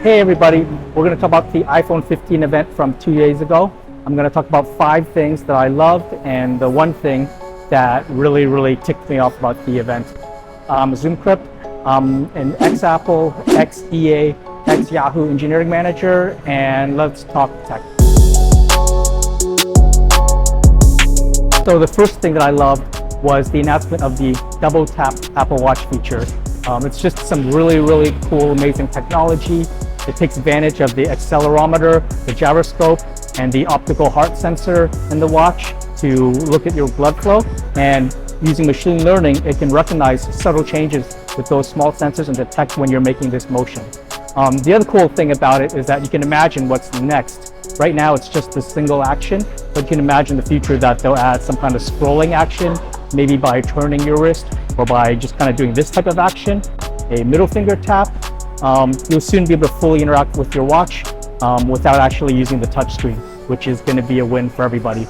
Hey everybody, we're going to talk about the iPhone 15 event from 2 days ago. I'm going to talk about 5 things that I loved and the one thing that really ticked me off about the event. Zoom Crypt, an ex-Apple, ex-EA, ex-Yahoo engineering manager, and let's talk tech. So the first thing that I loved was the announcement of the double tap Apple Watch feature. It's just some really cool, amazing technology. It takes advantage of the accelerometer, the gyroscope, and the optical heart sensor in the watch to look at your blood flow. And using machine learning, it can recognize subtle changes with those small sensors and detect when you're making this motion. The other cool thing about it is that you can imagine what's next. Right now, it's just a single action, but you can imagine the future that they'll add some kind of scrolling action, maybe by turning your wrist or by just kind of doing this type of action, a middle finger tap. You'll soon be able to fully interact with your watch without actually using the touch screen, which is going to be a win for everybody.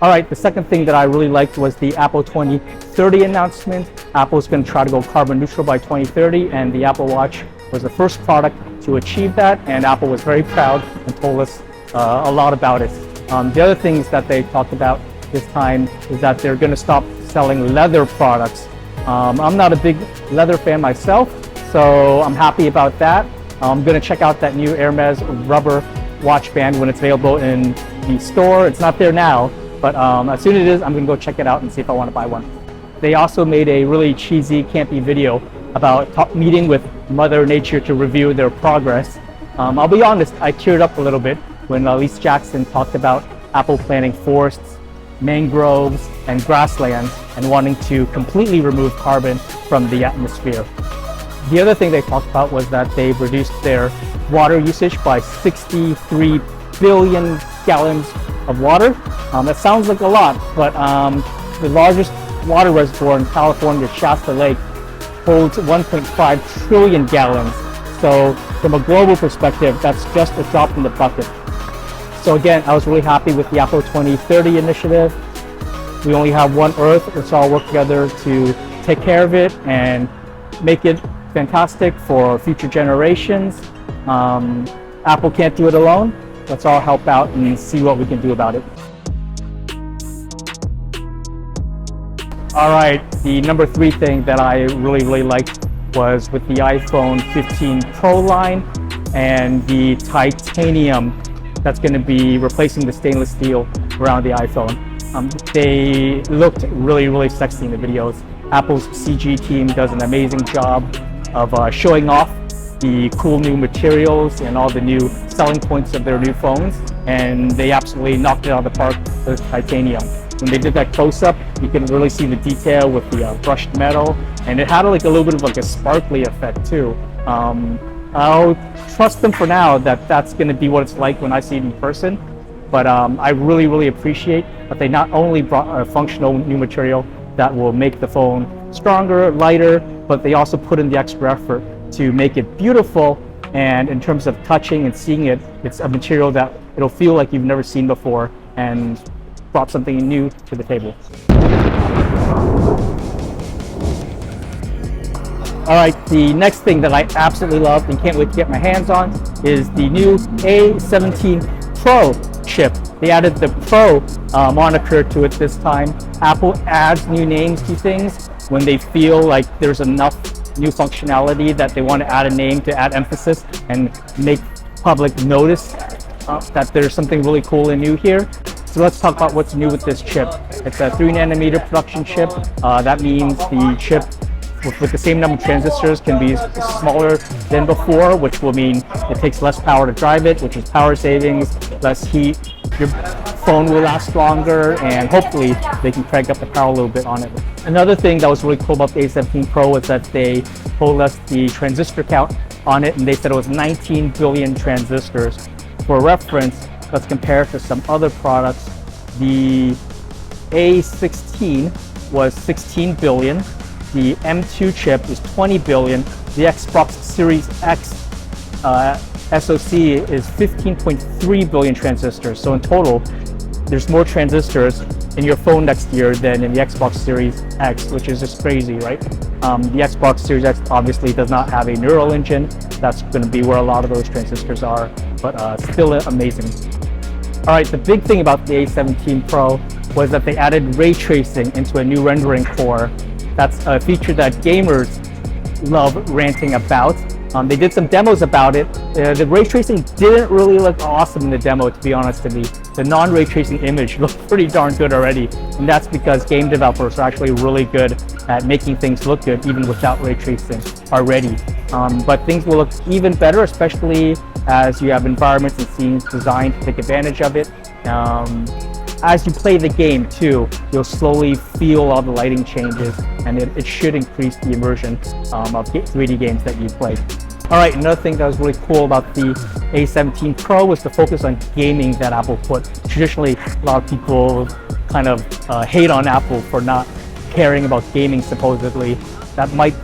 All right, the second thing that I really liked was the Apple 2030 announcement. Apple's going to try to go carbon neutral by 2030, and the Apple Watch was the first product to achieve that, and Apple was very proud and told us a lot about it. The other things that they talked about this time is that they're going to stop selling leather products. I'm not a big leather fan myself, so I'm happy about that. I'm going to check out that new Hermes rubber watch band when it's available in the store. It's not there now, but as soon as it is, I'm going to go check it out and see if I want to buy one. They also made a really cheesy, campy video about meeting with Mother Nature to review their progress. I'll be honest, I teared up a little bit when Lisa Jackson talked about Apple planting forests, mangroves, and grasslands and wanting to completely remove carbon from the atmosphere. The other thing they talked about was that they've reduced their water usage by 63 billion gallons of water. That sounds like a lot, but the largest water reservoir in California, Shasta Lake, holds 1.5 trillion gallons. So from a global perspective, that's just a drop in the bucket. So again, I was really happy with the Apple 2030 initiative. We only have one Earth. Let's all work together to take care of it and make it fantastic for future generations. Apple can't do it alone. Let's all help out and see what we can do about it. All right, the number 3 thing that I really liked was with the iPhone 15 Pro line and the titanium that's going to be replacing the stainless steel around the iPhone. They looked really sexy in the videos. Apple's CG team does an amazing job of showing off the cool new materials and all the new selling points of their new phones, and they absolutely knocked it out of the park with titanium. When they did that close-up, you can really see the detail with the brushed metal, and it had like a little bit of like a sparkly effect too. I'll trust them for now that that's going to be what it's like when I see it in person. But I really appreciate that they not only brought a functional new material that will make the phone stronger, lighter, but they also put in the extra effort to make it beautiful. And in terms of touching and seeing it, it's a material that it'll feel like you've never seen before and brought something new to the table. All right, the next thing that I absolutely loved and can't wait to get my hands on is the new A17 Pro chip. They added the Pro moniker to it this time. Apple adds new names to things when they feel like there's enough new functionality that they want to add a name to add emphasis and make public notice that there's something really cool and new here. So let's talk about what's new with this chip. It's a 3nm production chip. That means the chip with the same number of transistors can be smaller than before, which will mean it takes less power to drive it, which is power savings, less heat. Your phone will last longer, and hopefully they can crank up the power a little bit on it. Another thing that was really cool about the A17 Pro was that they told us the transistor count on it, and they said it was 19 billion transistors. For reference, let's compare it to some other products. The A16 was 16 billion. The M2 chip is 20 billion. The Xbox Series X SoC is 15.3 billion transistors. So in total, there's more transistors in your phone next year than in the Xbox Series X, which is just crazy, right? The Xbox Series X obviously does not have a neural engine. That's going to be where a lot of those transistors are, but still amazing. All right, the big thing about the A17 Pro was that they added ray tracing into a new rendering core. That's a feature that gamers love ranting about. They did some demos about it. The ray tracing didn't really look awesome in the demo, to be honest with me. The non-ray tracing image looked pretty darn good already, and that's because game developers are actually really good at making things look good even without ray tracing already. But things will look even better, especially as you have environments and scenes designed to take advantage of it. As you play the game too, you'll slowly feel all the lighting changes, and it should increase the immersion of 3D games that you play. All right, another thing that was really cool about the A17 Pro was the focus on gaming that Apple put. Traditionally, a lot of people kind of hate on Apple for not caring about gaming, supposedly. That might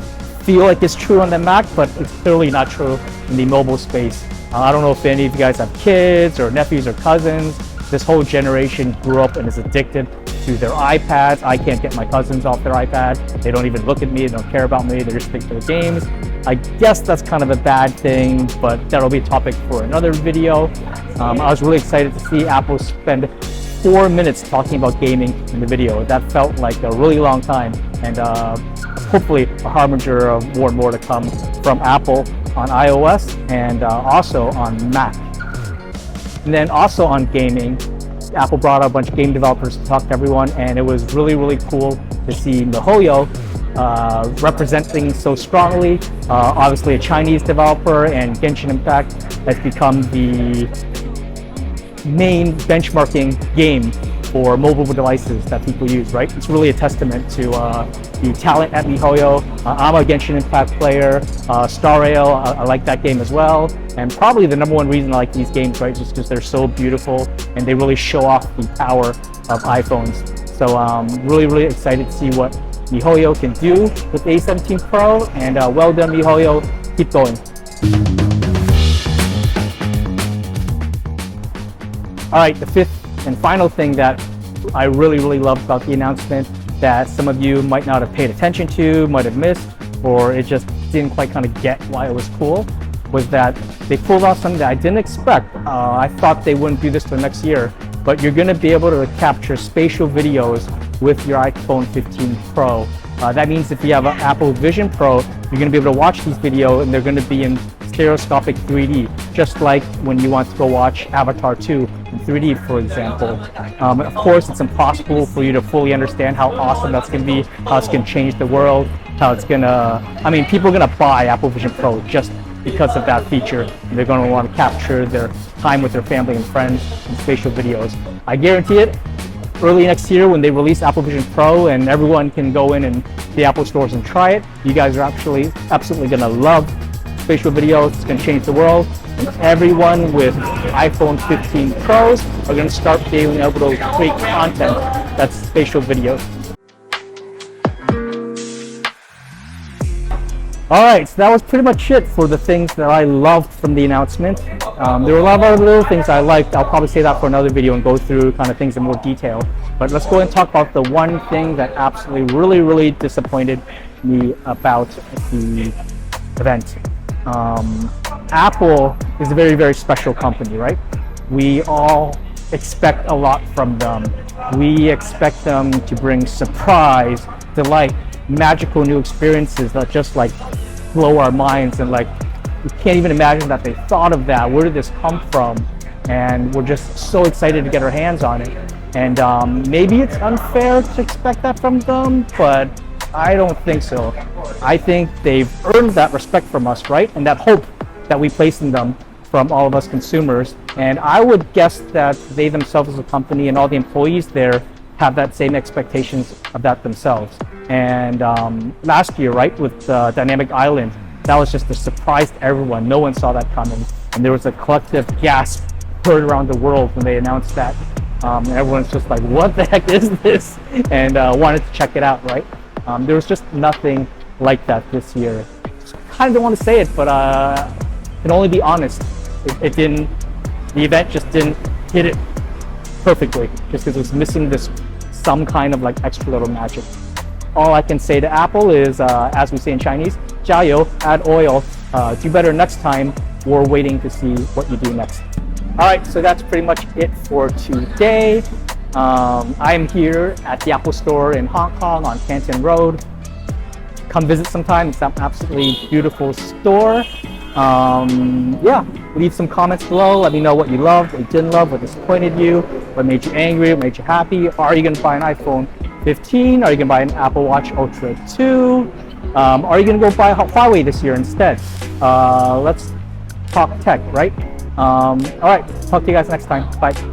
feel like it's true on the Mac, but it's clearly not true in the mobile space. I don't know if any of you guys have kids or nephews or cousins. This whole generation grew up and is addicted to their iPads. I can't get my cousins off their iPad. They don't even look at me, they don't care about me, they just stick to the games. I guess that's kind of a bad thing, but that'll be a topic for another video. I was really excited to see Apple spend 4 minutes talking about gaming in the video. That felt like a really long time, and hopefully a harbinger of more and more to come from Apple on iOS and also on Mac. And then also on gaming, Apple brought out a bunch of game developers to talk to everyone, and it was really, really cool to see miHoYo representing so strongly. Obviously a Chinese developer, and Genshin Impact has become the main benchmarking game for mobile devices that people use, right? It's really a testament to the talent at miHoYo. I'm a Genshin Impact player. Star Rail, I like that game as well. And probably the number one reason I like these games, right, just because they're so beautiful and they really show off the power of iPhones. So really, really excited to see what miHoYo can do with the A17 Pro, and well done miHoYo, keep going. All right, the fifth and final thing that I really, really loved about the announcement that some of you might not have paid attention to, might have missed, or it just didn't quite kind of get why it was cool, was that they pulled off something that I didn't expect. I thought they wouldn't do this till next year, but you're gonna be able to capture spatial videos with your iPhone 15 Pro. That means if you have an Apple Vision Pro, you're gonna be able to watch these videos and they're gonna be in stereoscopic 3D, just like when you want to go watch Avatar 2 in 3D, for example. Of course, it's impossible for you to fully understand how awesome that's gonna be, how it's gonna change the world, how it's gonna, I mean, people are gonna buy Apple Vision Pro just because of that feature. They're gonna want to capture their time with their family and friends in spatial videos. I guarantee it, early next year when they release Apple Vision Pro and everyone can go in and the Apple stores and try it, you guys are absolutely gonna love spatial videos. It's gonna change the world, and everyone with iPhone 15 Pros are gonna start being able to create content that's spatial videos. All right, so that was pretty much it for the things that I loved from the announcement. There were a lot of other little things I liked. I'll probably say that for another video and go through kind of things in more detail. But let's go and talk about the one thing that absolutely really disappointed me about the event. Apple is a very special company, right? We all expect a lot from them. We expect them to bring surprise, delight, magical new experiences that just like blow our minds, and like we can't even imagine that they thought of that. Where did this come from? And we're just so excited to get our hands on it. And maybe it's unfair to expect that from them, but I don't think so. I think they've earned that respect from us, right? And that hope that we place in them from all of us consumers. And I would guess that they themselves as a company and all the employees there have that same expectations of that themselves. And last year, right, with Dynamic Island, that was just a surprise to everyone. No one saw that coming. And there was a collective gasp heard around the world when they announced that. And everyone's just like, what the heck is this? And wanted to check it out, right? There was just nothing like that this year. Kind of don't want to say it, but can only be honest. It didn't, the event just didn't hit it perfectly, just because it was missing this some kind of like extra little magic. all I can say to Apple is, as we say in Chinese, 加油, add oil, do better next time. We're waiting to see what you do next. All right, so that's pretty much it for today. I'm here at the Apple Store in Hong Kong on Canton Road. Come visit sometime. It's an absolutely beautiful store. Yeah, leave some comments below. Let me know what you loved, what you didn't love, what disappointed you, what made you angry, what made you happy. Are you going to buy an iPhone 15? Are you going to buy an Apple Watch Ultra 2? Are you going to go buy Huawei this year instead? Let's talk tech, right? All right, talk to you guys next time. Bye.